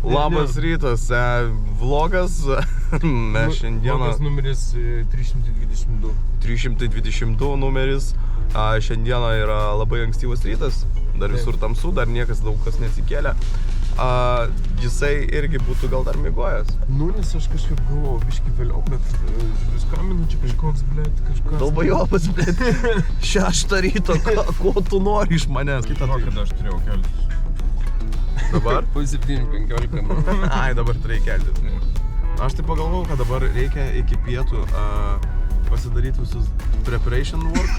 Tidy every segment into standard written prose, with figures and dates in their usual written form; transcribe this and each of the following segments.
Labas rytas, vlogas, mes šiandieną... Vlogas numeris 322. 322 numeris, šiandieną yra labai ankstyvas rytas, dar visur tamsu, dar niekas daug kas nesikėlė. Jisai irgi būtų gal dar miegojęs. Nu, nes aš kažkaip galvoju, biškį vėliau, bet skambinu čia kažkoks, blėt, kažkas... Dalbajobas, blėt, 6 ryto, ko tu nori iš manęs? Kitą kada aš turėjau keltis. Dabar? Po 7:15. Ai, dabar reikia keltis. Aš tai pagalvojau, kad dabar reikia iki pietų pasidaryti visus preparation work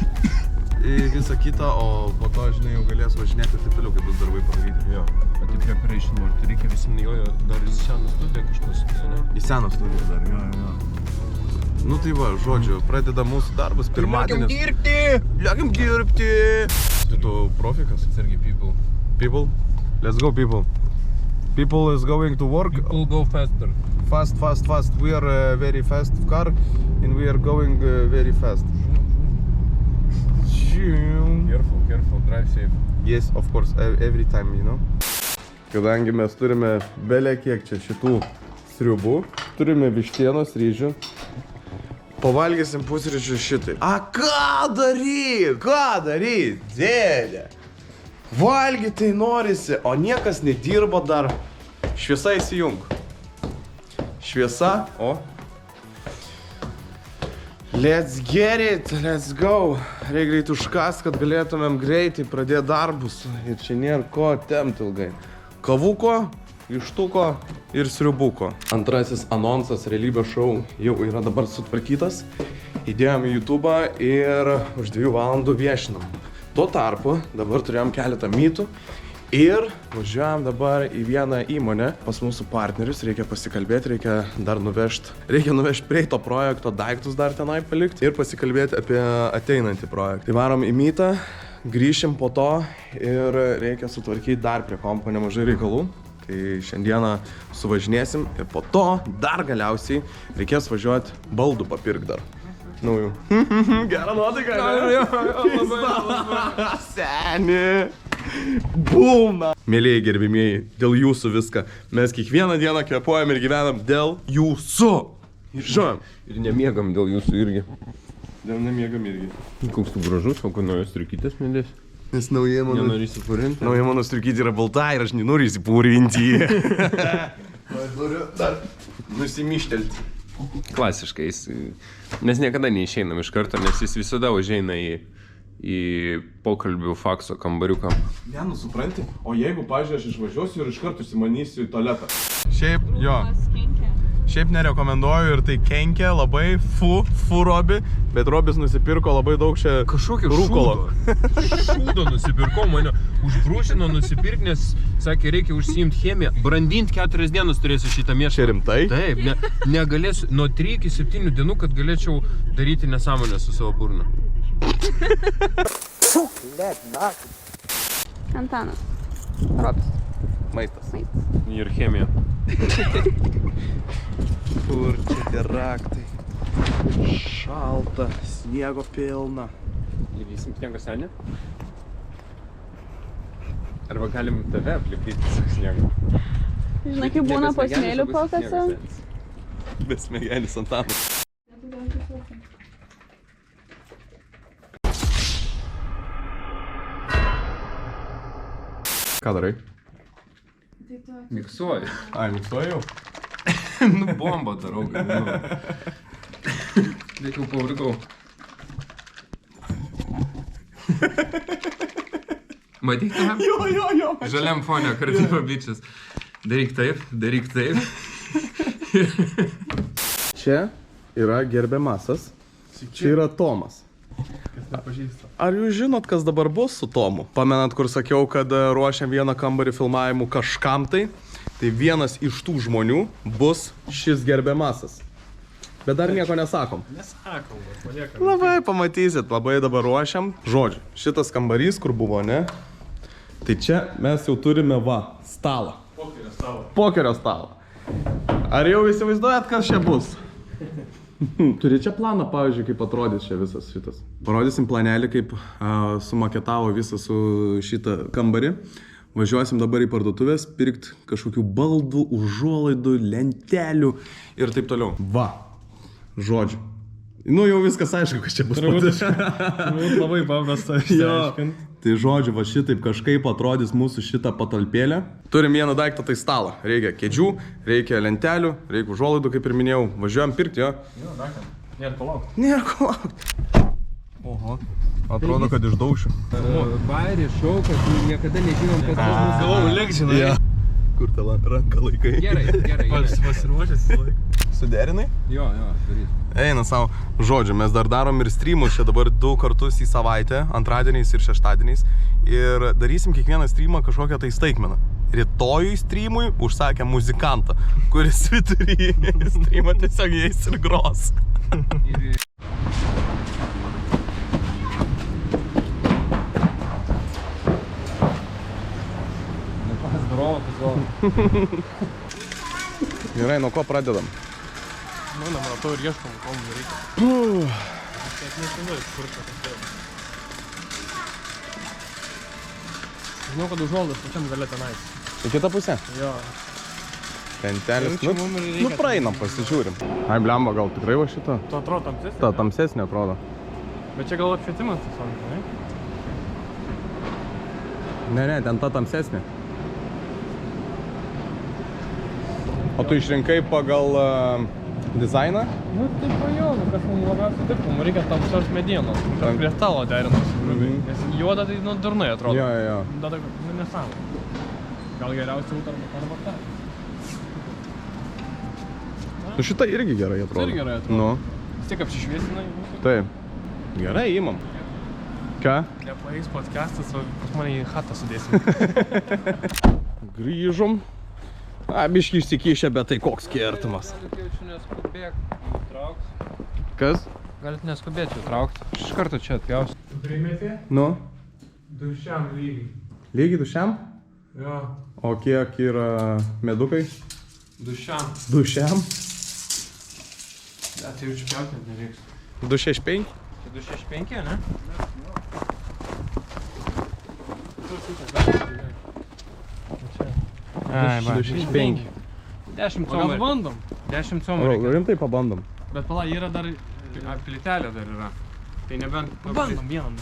į visą kitą, o po to, žinai, jau galės važinėti ir taip toliau, kaip bus darbai padaryti. Jo, tai preparation work, tai reikia visam jojo dar į seną studiją kažkas, ne? Į seną studiją dar, jo. Nu tai va, žodžiu, pradeda mūsų darbas pirmadienis. Lėkiam dirbti! Tu profikas? Sergi people. People? Let's go, people. People is going to work. People go faster. Fast. We are a very fast car and we are going very fast. Careful, drive safe. Yes, of course, every time, you know. Kadangi mes turime belė kiek čia šitų sriubų, turime vištienos, ryžių, pavalgysim pusryčių šitai. Ką daryt, dėlė? Valgyti norisi, o niekas nedirba dar. Šviesa įsijung. Šviesa, o. Let's get it, let's go. Reikia greit užkas, kad galėtumėm greitai pradėti darbus. Ir čia nėra ko tempt ilgai. Kavuko, vištuko ir sriubuko. Antrasis anonsas realybės šou jau yra dabar sutvarkytas. Įdėjom į YouTube ir už 2 valandų viešinam. Tuo tarpu dabar turėjom keletą mytų ir važiuojam dabar į vieną įmonę pas mūsų partnerius. Reikia pasikalbėti, reikia nuvežti prie to projekto daiktus dar tenai palikti ir pasikalbėti apie ateinantį projektą. Tai varom į mytą, grįšim po to ir reikia sutvarkyti dar prie kompo nemažai reikalų. Tai šiandieną suvažinėsim ir po to dar galiausiai reikės važiuoti baldų papirkti dar. Naujų. Gerą nuotaiką, labai. Seni. Būna. Mėlėjai gerbimieji, dėl jūsų viską. Mes kiekvieną dieną kvėpuojam ir gyvenam dėl jūsų. Žinom. Ir nemiegam dėl jūsų irgi. Dėl nemiegam irgi. Koks tu gražus, o ko naujos striukytės mėlės? Nes nauja mano... Nenori įsipūrinti? Nauja mano striukytė yra balta ir aš nenoriu įsipūrinti. Aš noriu dar nusimištelti. Klasiškai, mes niekada neišeinam iš karto, nes jis visada užeina į pokalbių fakso kambariuką. Ne, nu supranti, o jeigu, pažiūrėjau, aš išvažiuosiu ir iš karto užsimanysiu į tualetą. Šiaip, jo. Šiaip nerekomenduoju ir tai kenkia labai, Robi, bet Robis nusipirko labai daug čia rūkolo. Šūdo nusipirko, mane užbrūšino nusipirkti, nes sakė, reikia užsiimti chemiją. Brandinti 4 dienas turėsiu šitą mėšą. Čia rimtai? Taip, negalėsiu nuo 3 iki 7 dienų, kad galėčiau daryti nesąmonę su savo burna. Antanas. Robis. Maistas. Ir chemija. Kur čia tie raktai? Šalta, sniego pilna. Įvysim sniego senį? Arba galim tave aplipdyti su sniegu. Žinai, kaip būna po smėlių pokase? Besmėgenis Antanas. Ką darai? Miksuoju. Ai, miksuoju jau? Nu, bombą darau. Reikiau pavargau. Matyk tą? Jo. Žaliam fone kardivo bičias. Daryk taip. Čia yra gerbiamasas. Čia yra Tomas. Ar jūs žinot, kas dabar bus su Tomu? Pamenat, kur sakiau, kad ruošiam vieną kambarį filmavimų kažkam tai? Tai vienas iš tų žmonių bus šis gerbiamasas. Bet dar nieko nesakom. Nesakom, paliekam. Labai pamatysit, labai dabar ruošiam. Žodžiu, šitas kambarys, kur buvo, ne? Tai čia mes jau turime stalą. Pokerio stalą. Ar jau įsivaizduojat, kas čia bus? Turi čia planą, pavyzdžiui, kaip atrodys čia visas šitas. Parodysim planelį, kaip sumaketavo visą su šitą kambarį. Važiuosim dabar į parduotuvės, pirkti kažkokių baldų, užuolaidų, lentelių ir taip toliau. Va, žodžiu. Nu jau viskas aišku, kas čia bus. Turbūt labai paprasta išsiaiškinti. Tai žodžiu, va šitaip kažkaip atrodys mūsų šitą patalpėlę. Turim vieną daiktą, tai stalą. Reikia kėdžių, reikia lentelių, reikia užuolaidų, kaip ir minėjau. Važiuojam pirkti, jo. Jo, dakar. Nėra ko laukti. Nėra ko laukti. Oho, atrodo, kad išdaušiu. Bairį, šaukas, niekada nežinom, kas tas mūsų. Galvoju, lik, žinai. Ja. Kur tą ranką laikai? Gerai. Pasiruošęs laiką. Suderinai? Jo, daryt. Eina savo. Žodžiu, mes dar darom ir streamus, čia dabar 2 kartus į savaitę, antradieniais ir šeštadieniais. Ir darysim kiekvieną streamą kažkokią tai staigmeną. Rytojui streamui užsakė muzikantą, kuris vidury streamą tiesiog eis ir gros. Gerai, nuo ko pradedam? Nu, nematau ir ieškom, ko mums reikia. Aš nežinau, kur čia pasėdė. Žinau, kad užuoldas pačiam gale tenais. Į kitą pusę? Jo. Lentelės. Čia mum ir reikia. Nu, praeinam, pasižiūrim. Ai, blemba, gal tikrai va šitą? Tu atrodo tamsesnė? Ta tamsesnė atrodo. Bet čia gal apšvietimas tiesiog, žinai? Ne, ten ta tamsesnė. O tu išrinkai pagal dizainą? Nu, taip va jo, nu, kas mums labiausiai taip, mums reikia tamsios medienos, kad prie stalo derinasi grubiai. Nes juoda tai, nu, durnai atrodo. Jo. Tada, nu, nesąmonė. Gal geriausiai būt arba ta. Nu, šita irgi gerai atrodo. irgi gerai atrodo. Nu, Vis tiek apsišviesinai. taip. Gerai, imam. Ką? Nepaeis podcastas, o pas mane į chatą sudėsim. Grįžom. A, biški išsikišę, bet tai koks skirtumas. Galit jau neskubėk, trauks. Kas? Galit neskubėti jau traukti. Aš iš karto čia atgausiu. Primetė? Nu, Dušiam lygiai. lygiai dušiam? Jo. O kiek yra medukai? Dušiam. Dušiam? Tai jau čia pjauti net nereiks. 265? Čia 265, ne? Ai, va. 265. 10 O gal comų. bandom? 10 comų reikia. Rimtai pabandom. Bet pala, yra dar... A, plytelė dar yra. Tai nebent... Bandom vieną.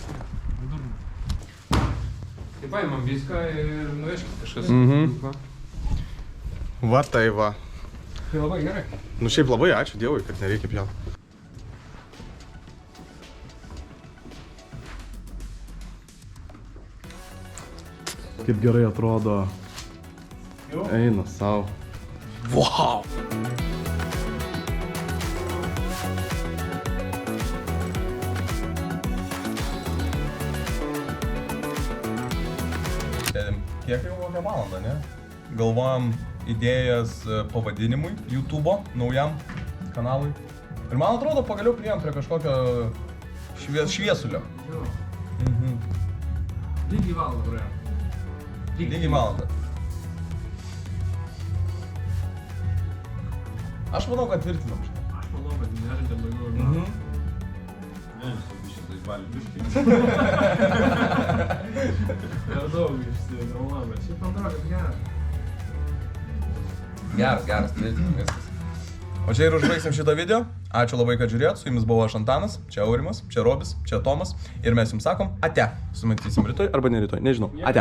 Durną. Tai paimam viską ir nuvežkit kažkas. Mhm. Va tai va. Tai labai gerai. Nu šiaip labai ačiū Dievui, kad nereikia pjauti. Kaip gerai atrodo. Eina savo. Wow! Kiek jau kokią valandą, ne? Galvojam idėjas pavadinimui YouTube'o, naujam kanalui. Ir man atrodo, pagaliau priėjom prie kažkokio šviesulio. Lygiai valandą praėjo. Lygiai valandą. Aš manau, kad tvirtinam šitą. Aš manau, kad nėra dėl daugiau. Per daug išsidrauna, bet šiaip man atrodo, kad geras. Geras, tvirtinam viskas. O čia ir užbaigsim šitą video. Ačiū labai, kad žiūrėjot. Su jumis buvo aš Antanas, čia Aurimas, čia Robis, čia Tomas. Ir mes jums sakom ate. Sumatysim rytoj arba ne rytoj, nežinau. Ate.